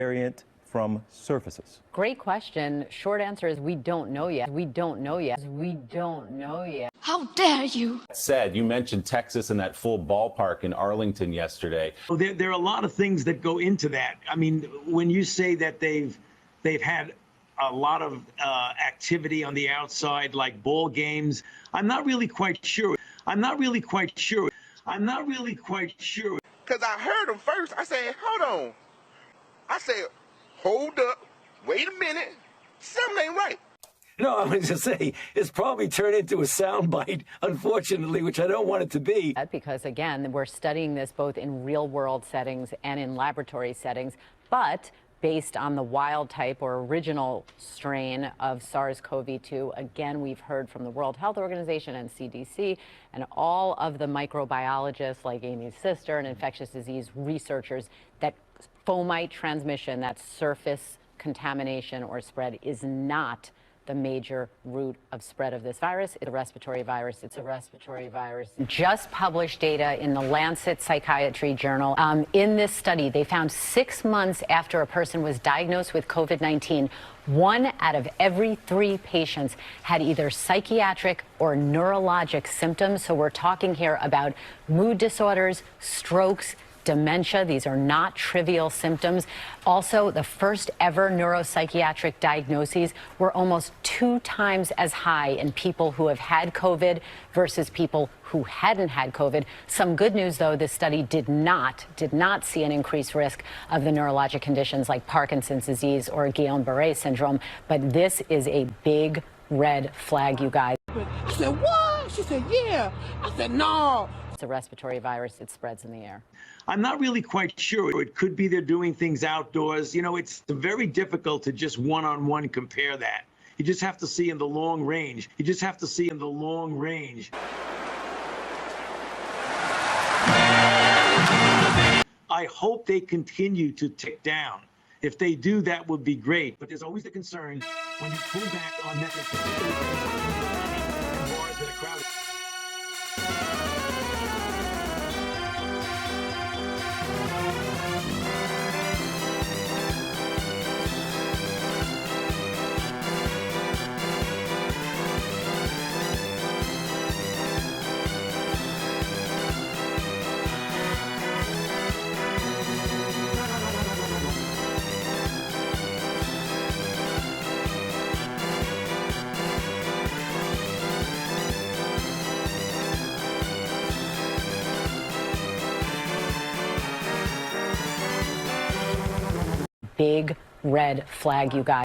variant from surfaces? Great question. Short answer is we don't know yet. We don't know yet. We don't know yet. How dare you? Said you mentioned Texas and that full ballpark in Arlington yesterday. There are a lot of things that go into that. I mean, when you say that they've had a lot of activity on the outside, like ball games, I'm not really quite sure. I'm not really quite sure. Because I heard them first. I said, hold on. I said, hold up. Wait a minute. Something ain't right. No, I was just saying, it's probably turned into a soundbite, unfortunately, which I don't want it to be. Because, again, we're studying this both in real-world settings and in laboratory settings, but based on the wild type or original strain of SARS-CoV-2. Again, we've heard from the World Health Organization and CDC and all of the microbiologists like Amy's sister and infectious disease researchers that fomite transmission, that surface contamination or spread, is not the major route of spread of this virus. It's a respiratory virus. It's a respiratory virus. Just published data in the Lancet Psychiatry Journal. In this study, they found 6 months after a person was diagnosed with COVID-19, 1 out of every 3 patients had either psychiatric or neurologic symptoms. So we're talking here about mood disorders, strokes, dementia. These are not trivial symptoms. Also, the first ever neuropsychiatric diagnoses were almost 2 times as high in people who have had COVID versus people who hadn't had COVID. Some good news, though, this study did not see an increased risk of the neurologic conditions like Parkinson's disease or Guillain-Barré syndrome. But this is a big red flag, you guys. I said, what? She said, yeah. I said, no. It's a respiratory virus. It spreads in the air. I'm not really quite sure. It could be they're doing things outdoors. You know, it's very difficult to just one-on-one compare that. You just have to see in the long range. I hope they continue to tick down. If they do, that would be great. But there's always the concern when you pull back on that particular bars that are crowded. Big red flag, you guys.